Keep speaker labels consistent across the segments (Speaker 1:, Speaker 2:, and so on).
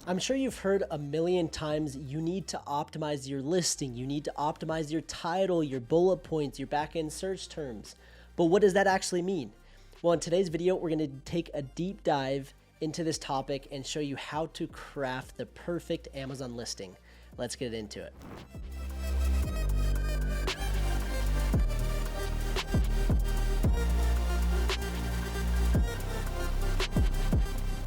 Speaker 1: I'm sure you've heard a million times you need to optimize your listing, you need to optimize your title, your bullet points, your back-end search terms. But what does that actually mean? Well, in today's video, we're going to take a deep dive into this topic and show you how to craft the perfect Amazon listing. Let's get into it.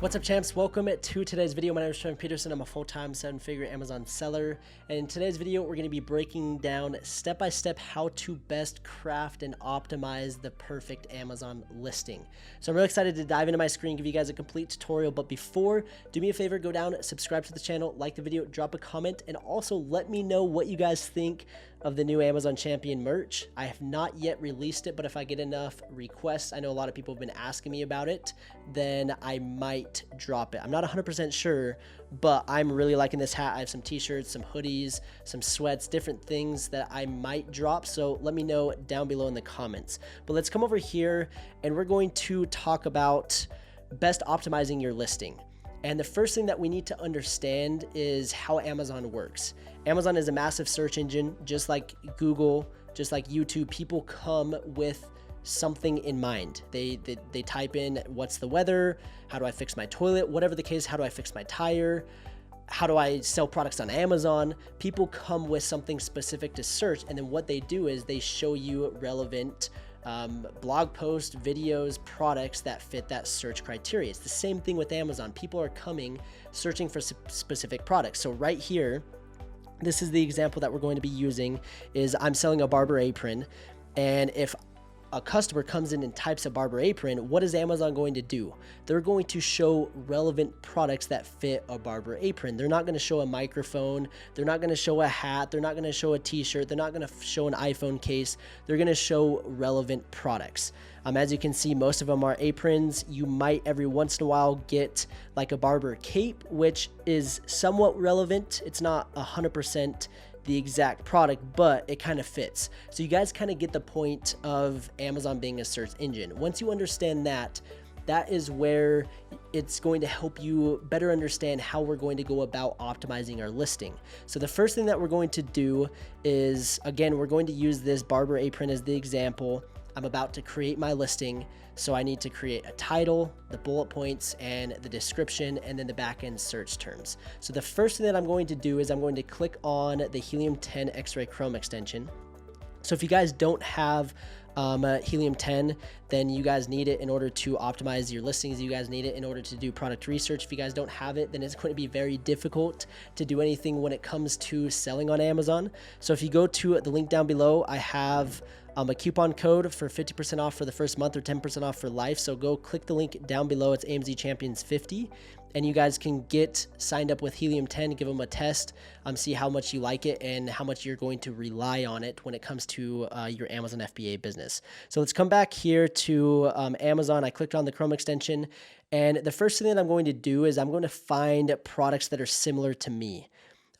Speaker 1: What's up, champs? Welcome to today's video. My name is Trevor Peterson. I'm a full-time seven-figure Amazon seller. And in today's video, we're going to be breaking down step-by-step how to best craft and optimize the perfect Amazon listing. So I'm really excited to dive into my screen, give you guys a complete tutorial. But before, do me a favor, go down, subscribe to the channel, like the video, drop a comment, and also let me know what you guys think of the new Amazon Champion merch. I have not yet released it, but if I get enough requests, I know a lot of people have been asking me about it, then I might drop it. I'm not 100% sure, but I'm really liking this hat. I have some t-shirts, some hoodies, some sweats, different things that I might drop. So let me know down below in the comments. But let's come over here and we're going to talk about best optimizing your listing. And the first thing that we need to understand is how Amazon works. Amazon is a massive search engine, just like Google, just like YouTube. People come with something in mind. They type in, what's the weather? How do I fix my toilet? Whatever the case, how do I fix my tire? How do I sell products on Amazon? People come with something specific to search, and then what they do is they show you relevant blog posts, videos, products that fit that search criteria. It's the same thing with Amazon. People are coming searching for specific products. So right here, this is the example that we're going to be using is I'm selling a Barber apron. And if a customer comes in and types a Barber apron, what is Amazon going to do? They're going to show relevant products that fit a Barber apron. They're not going to show a microphone. They're not going to show a hat. They're not going to show a t-shirt. They're not going to show an iPhone case. They're going to show relevant products. As you can see, most of them are aprons. You might every once in a while get like a Barber cape, which is somewhat relevant. It's not 100% the exact product, but it kind of fits. So you guys kind of get the point of Amazon being a search engine. Once you understand that, that is where it's going to help you better understand how we're going to go about optimizing our listing. So the first thing that we're going to do is, again, we're going to use this Barber apron as the example. I'm about to create my listing, so I need to create a title, the bullet points, and the description, and then the back-end search terms. So the first thing that I'm going to do is I'm going to click on the Helium 10 X-Ray Chrome extension. So if you guys don't have Helium 10, then you guys need it in order to optimize your listings. You guys need it in order to do product research. If you guys don't have it, then it's going to be very difficult to do anything when it comes to selling on Amazon. So if you go to the link down below, I have a coupon code for 50% off for the first month or 10% off for life. So go click the link down below. It's AMZ Champions 50. And you guys can get signed up with Helium 10, give them a test, see how much you like it and how much you're going to rely on it when it comes to your Amazon FBA business. So let's come back here to Amazon. I clicked on the Chrome extension, and the first thing that I'm going to do is I'm going to find products that are similar to me.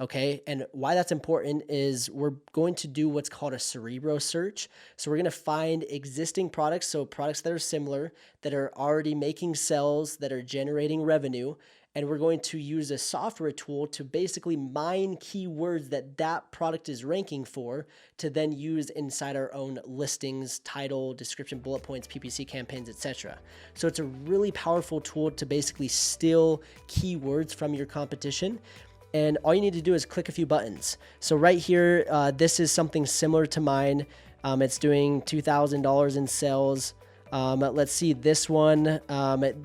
Speaker 1: Okay, and why that's important is we're going to do what's called a Cerebro search. So we're going to find existing products, so products that are similar, that are already making sales, that are generating revenue, and we're going to use a software tool to basically mine keywords that that product is ranking for to then use inside our own listings, title, description, bullet points, PPC campaigns, etc. So it's a really powerful tool to basically steal keywords from your competition. And all you need to do is click a few buttons. So right here, this is something similar to mine. It's doing $2,000 in sales. Let's see this one.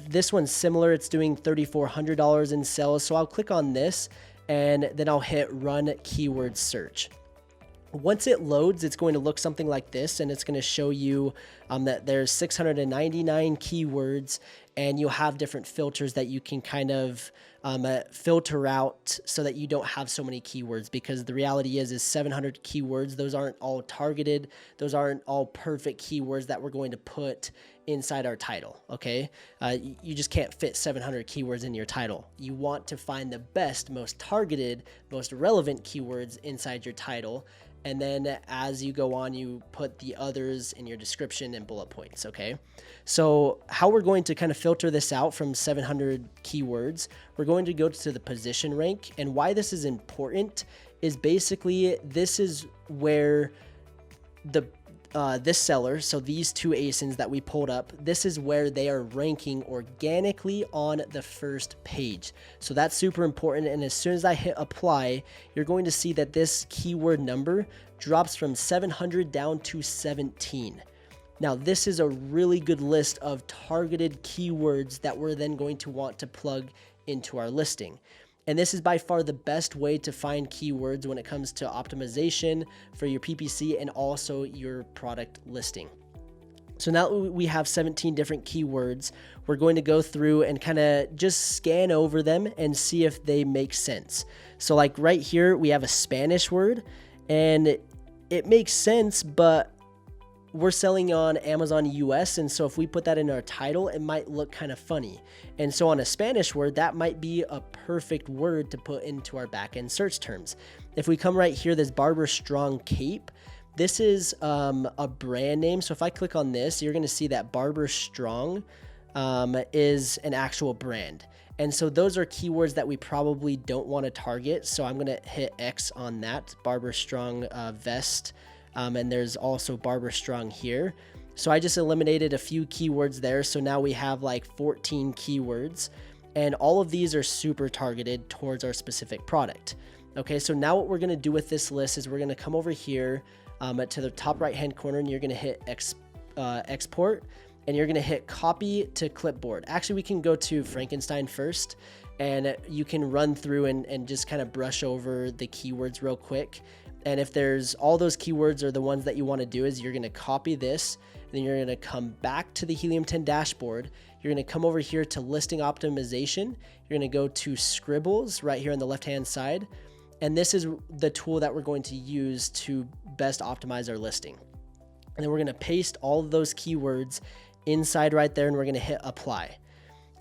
Speaker 1: This one's similar. It's doing $3,400 in sales. So I'll click on this and then I'll hit run keyword search. Once it loads, it's going to look something like this, and it's going to show you that there's 699 keywords, and you'll have different filters that you can kind of filter out so that you don't have so many keywords, because the reality is 700 keywords. Those aren't all targeted. Those aren't all perfect keywords that we're going to put inside our title. Okay. You just can't fit 700 keywords in your title. You want to find the best, most targeted, most relevant keywords inside your title. And then as you go on, you put the others in your description and bullet points, okay? So how we're going to kind of filter this out from 700 keywords, we're going to go to the position rank. And why this is important is basically this is where this seller, so these two ASINs that we pulled up, this is where they are ranking organically on the first page. So that's super important. And as soon as I hit apply, you're going to see that this keyword number drops from 700 down to 17. Now, this is a really good list of targeted keywords that we're then going to want to plug into our listing. And this is by far the best way to find keywords when it comes to optimization for your PPC and also your product listing. So now that we have 17 different keywords, we're going to go through and kind of just scan over them and see if they make sense. So like right here, we have a Spanish word and it makes sense, but we're selling on Amazon US, and so if we put that in our title, it might look kind of funny. And so on a Spanish word, that might be a perfect word to put into our backend search terms. If we come right here, this Barber Strong Cape, this is a brand name. So if I click on this, you're gonna see that Barber Strong is an actual brand. And so those are keywords that we probably don't wanna target. So I'm gonna hit X on that, Barber Strong vest. And there's also Barber Strong here. So I just eliminated a few keywords there. So now we have like 14 keywords, and all of these are super targeted towards our specific product. Okay, so now what we're gonna do with this list is we're gonna come over here to the top right-hand corner, and you're gonna hit export, and you're gonna hit copy to clipboard. Actually, we can go to Frankenstein first, and you can run through and just kind of brush over the keywords real quick. And if there's all those keywords are the ones that you want to do, is you're going to copy this, and then you're going to come back to the Helium 10 dashboard. You're going to come over here to listing optimization. You're going to go to scribbles right here on the left-hand side. And this is the tool that we're going to use to best optimize our listing. And then we're going to paste all of those keywords inside right there, and we're going to hit apply.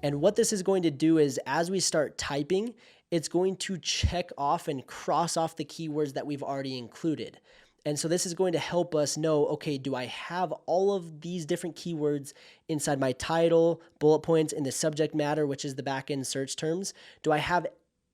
Speaker 1: And what this is going to do is as we start typing, it's going to check off and cross off the keywords that we've already included. And so this is going to help us know, okay, do I have all of these different keywords inside my title, bullet points, in the subject matter, which is the backend search terms? Do I have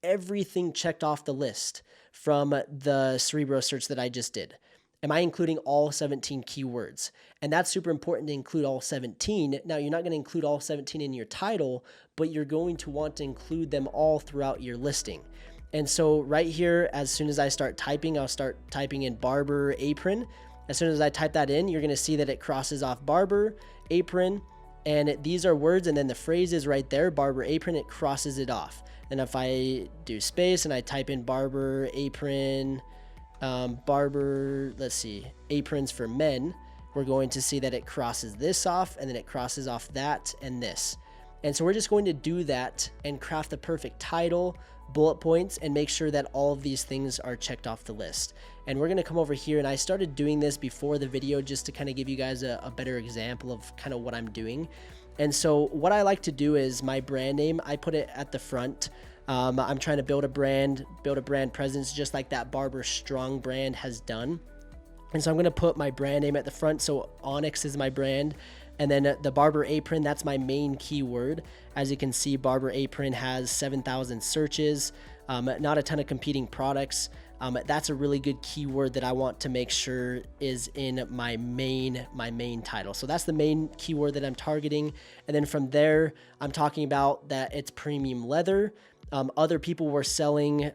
Speaker 1: everything checked off the list from the Cerebro search that I just did? Am I including all 17 keywords? And that's super important to include all 17. Now, you're not going to include all 17 in your title, but you're going to want to include them all throughout your listing. And so right here, as soon as I start typing, I'll start typing in barber apron. As soon as I type that in, you're going to see that it crosses off barber, apron, and these are words, and then the phrase is right there, barber apron, it crosses it off. And if I do space and I type in barber apron, barber, let's see, aprons for men, we're going to see that it crosses this off, and then it crosses off that and this. And so we're just going to do that and craft the perfect title, bullet points, and make sure that all of these things are checked off the list. And we're going to come over here, and I started doing this before the video just to kind of give you guys a better example of kind of what I'm doing. And so what I like to do is my brand name, I put it at the front. I'm trying to build a brand presence just like that Barber Strong brand has done. And so I'm going to put my brand name at the front. So Onyx is my brand. And then the Barber Apron, that's my main keyword. As you can see, Barber Apron has 7,000 searches, not a ton of competing products. That's a really good keyword that I want to make sure is in my main title. So that's the main keyword that I'm targeting. And then from there, I'm talking about that it's premium leather. Other people were selling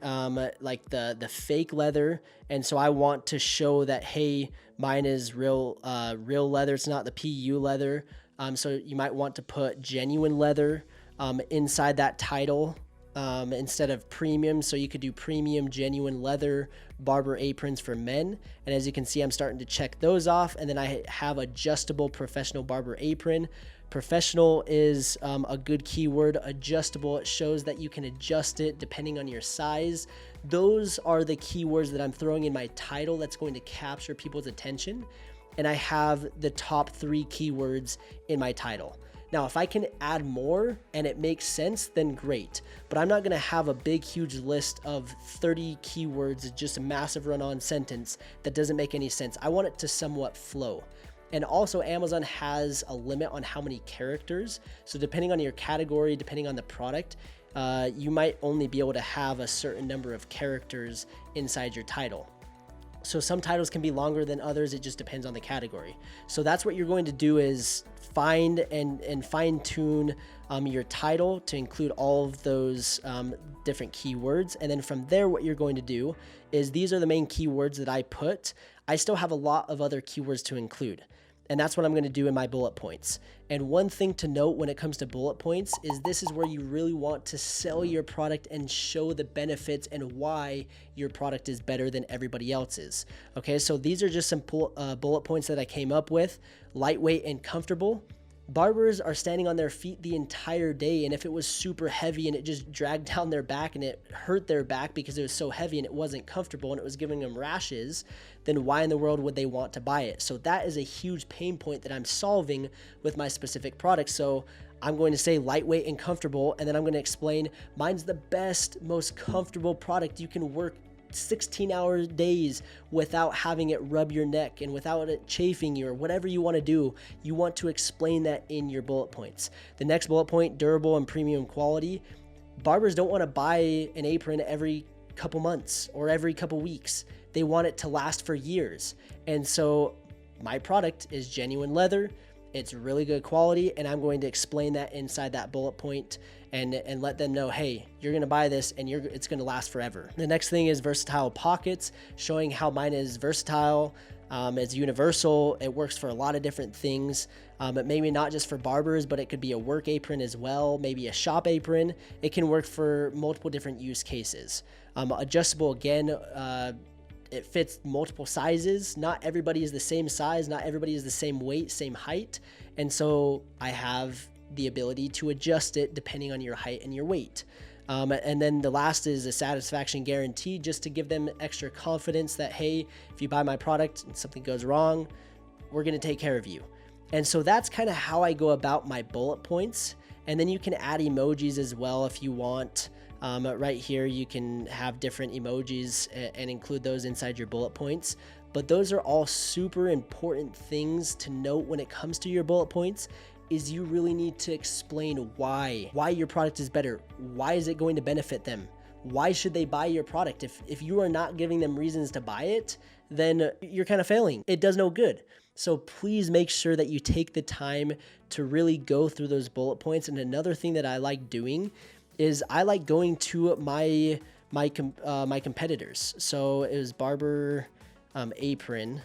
Speaker 1: like the fake leather, and so I want to show that, hey, mine is real leather. It's not the PU leather. So you might want to put genuine leather inside that title instead of premium. So you could do premium genuine leather barber aprons for men. And as you can see, I'm starting to check those off. And then I have adjustable professional barber apron. Professional is a good keyword. Adjustable, it shows that you can adjust it depending on your size. Those are the keywords that I'm throwing in my title that's going to capture people's attention. And I have the top 3 keywords in my title. Now, if I can add more and it makes sense, then great. But I'm not gonna have a big, huge list of 30 keywords, just a massive run-on sentence that doesn't make any sense. I want it to somewhat flow. And also Amazon has a limit on how many characters. So depending on your category, depending on the product, you might only be able to have a certain number of characters inside your title. So some titles can be longer than others. It just depends on the category. So that's what you're going to do, is find and fine tune your title to include all of those different keywords. And then from there, what you're going to do is, these are the main keywords that I put. I still have a lot of other keywords to include. And that's what I'm going to do in my bullet points. And one thing to note when it comes to bullet points is, this is where you really want to sell your product and show the benefits and why your product is better than everybody else's. Okay, so these are just some bullet points that I came up with. Lightweight and comfortable. Barbers are standing on their feet the entire day, and if it was super heavy and it just dragged down their back and it hurt their back because it was so heavy and it wasn't comfortable and it was giving them rashes, then why in the world would they want to buy it? So that is a huge pain point that I'm solving with my specific product. So I'm going to say lightweight and comfortable, and then I'm going to explain mine's the best, most comfortable product. You can work 16-hour days without having it rub your neck and without it chafing you, or whatever you want to do. You want to explain that in your bullet points. The next bullet point, durable and premium quality. Barbers don't want to buy an apron every couple months or every couple weeks. They want it to last for years. And so my product is genuine leather. It's really good quality, and I'm going to explain that inside that bullet point and let them know, hey, you're going to buy this and it's going to last forever. The next thing is versatile pockets, showing how mine is versatile. It's universal. It works for a lot of different things. But maybe not just for barbers, but it could be a work apron as well, maybe a shop apron. It can work for multiple different use cases. Adjustable, again, it fits multiple sizes. Not everybody is the same size. Not everybody is the same weight, same height. And so I have the ability to adjust it depending on your height and your weight. And then the last is a satisfaction guarantee, just to give them extra confidence that, hey, if you buy my product and something goes wrong, we're going to take care of you. And so that's kind of how I go about my bullet points. And then you can add emojis as well if you want. Right here, you can have different emojis and include those inside your bullet points. But those are all super important things to note when it comes to your bullet points, is you really need to explain why your product is better. Why is it going to benefit them? Why should they buy your product? If you are not giving them reasons to buy it, then you're kind of failing. It does no good. So please make sure that you take the time to really go through those bullet points. And another thing that I like doing is I like going to my competitors. So it was barber apron,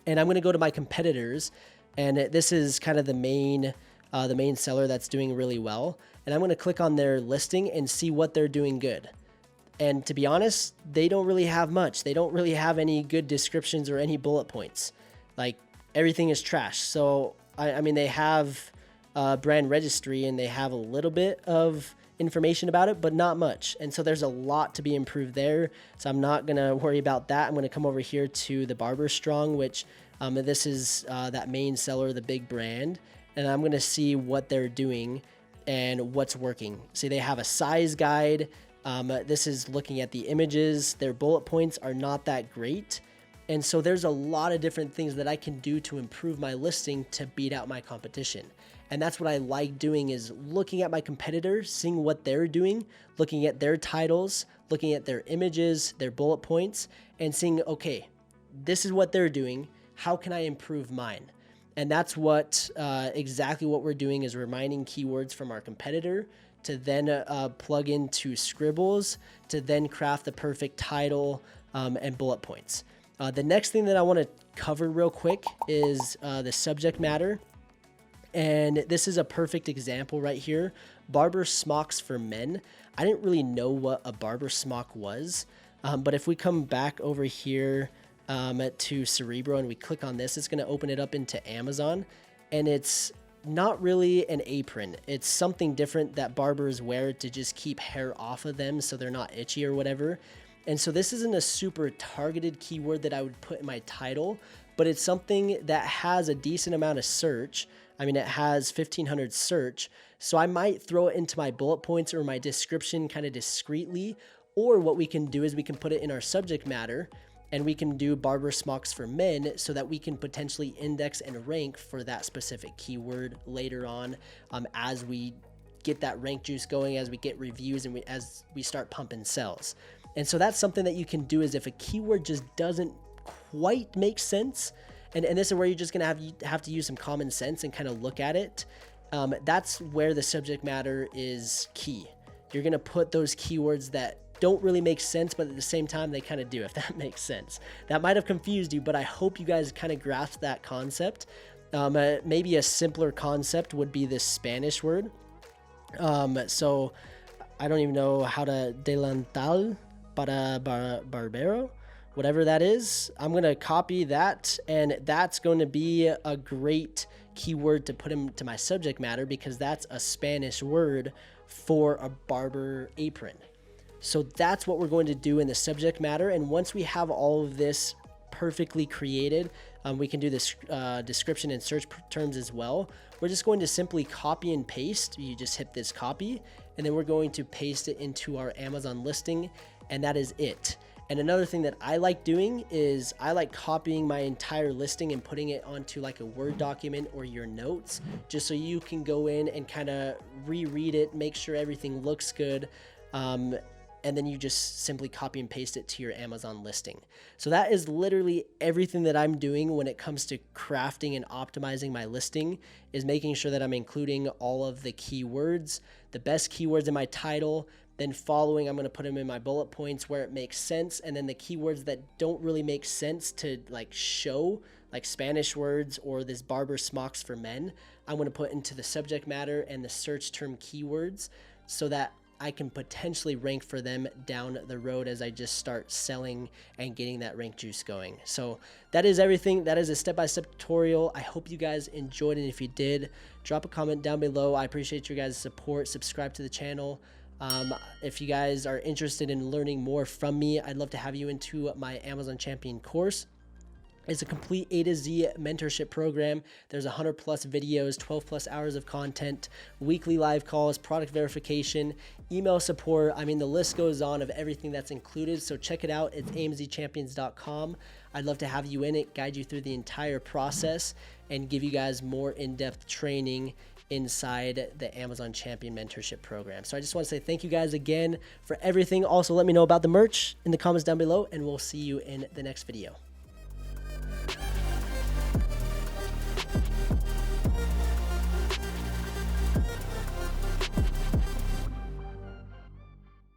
Speaker 1: and I'm going to go to my competitors, and this is kind of the main seller that's doing really well. And I'm going to click on their listing and see what they're doing good. And to be honest, they don't really have much. They don't really have any good descriptions or any bullet points. Like, everything is trash. So I mean, they have brand registry and they have a little bit of information about it, but not much. And so there's a lot to be improved there. So I'm not going to worry about that. I'm going to come over here to the Barber Strong, which this is that main seller, the big brand. And I'm going to see what they're doing and what's working. See, they have a size guide. This is looking at the images. Their bullet points are not that great. And so there's a lot of different things that I can do to improve my listing to beat out my competition. And that's what I like doing, is looking at my competitors, seeing what they're doing, looking at their titles, looking at their images, their bullet points, and seeing, okay, this is what they're doing. How can I improve mine? And that's what exactly what we're doing, is we're mining keywords from our competitor to then plug into Scribbles to then craft the perfect title and bullet points. The next thing that I want to cover real quick is the subject matter. And this is a perfect example right here. Barber smocks for men. I didn't really know what a barber smock was. But if we come back over here to Cerebro and we click on this, it's going to open it up into Amazon. And it's not really an apron. It's something different that barbers wear to just keep hair off of them so they're not itchy or whatever. And so this isn't a super targeted keyword that I would put in my title, but it's something that has a decent amount of search. I mean, it has 1500 search, so I might throw it into my bullet points or my description kind of discreetly. Or what we can do is we can put it in our subject matter, and we can do barber smocks for men so that we can potentially index and rank for that specific keyword later on, as we get that rank juice going, as we get reviews, and as we start pumping sales. And so that's something that you can do, is if a keyword just doesn't quite make sense, and this is where you're just gonna have to use some common sense and kind of look at it. That's where the subject matter is key. You're gonna put those keywords that don't really make sense, but at the same time they kind of do, if that makes sense. That might have confused you, but I hope you guys kind of grasp that concept. Maybe a simpler concept would be this Spanish word. So I don't even know how to delantal para barbero, whatever that is. I'm going to copy that, and that's going to be a great keyword to put into my subject matter, because that's a Spanish word for a barber apron. So that's what we're going to do in the subject matter. And once we have all of this perfectly created, we can do this description and search terms as well. We're just going to simply copy and paste. You just hit this copy, and then we're going to paste it into our Amazon listing, and that is it. And another thing that I like doing is I like copying my entire listing and putting it onto like a Word document or your notes, just so you can go in and kind of reread it, make sure everything looks good. And then you just simply copy and paste it to your Amazon listing. So that is literally everything that I'm doing when it comes to crafting and optimizing my listing, is making sure that I'm including all of the keywords, the best keywords in my title, then following, I'm going to put them in my bullet points where it makes sense. And then the keywords that don't really make sense to like show, like Spanish words or this barber smocks for men, I'm going to put into the subject matter and the search term keywords, so that I can potentially rank for them down the road as I just start selling and getting that rank juice going. So that is everything. That is a step-by-step tutorial. I hope you guys enjoyed it. If you did, drop a comment down below. I appreciate your guys' support. Subscribe to the channel. If you guys are interested in learning more from me, I'd love to have you into my Amazon Champion course. It's a complete A to Z mentorship program. There's 100 plus videos, 12 plus hours of content, weekly live calls, product verification, email support. I mean, the list goes on of everything that's included. So check it out. It's amzchampions.com. I'd love to have you in it, guide you through the entire process, and give you guys more in-depth training inside the Amazon Champion Mentorship Program. So I just want to say thank you guys again for everything. Also, let me know about the merch in the comments down below, and we'll see you in the next video.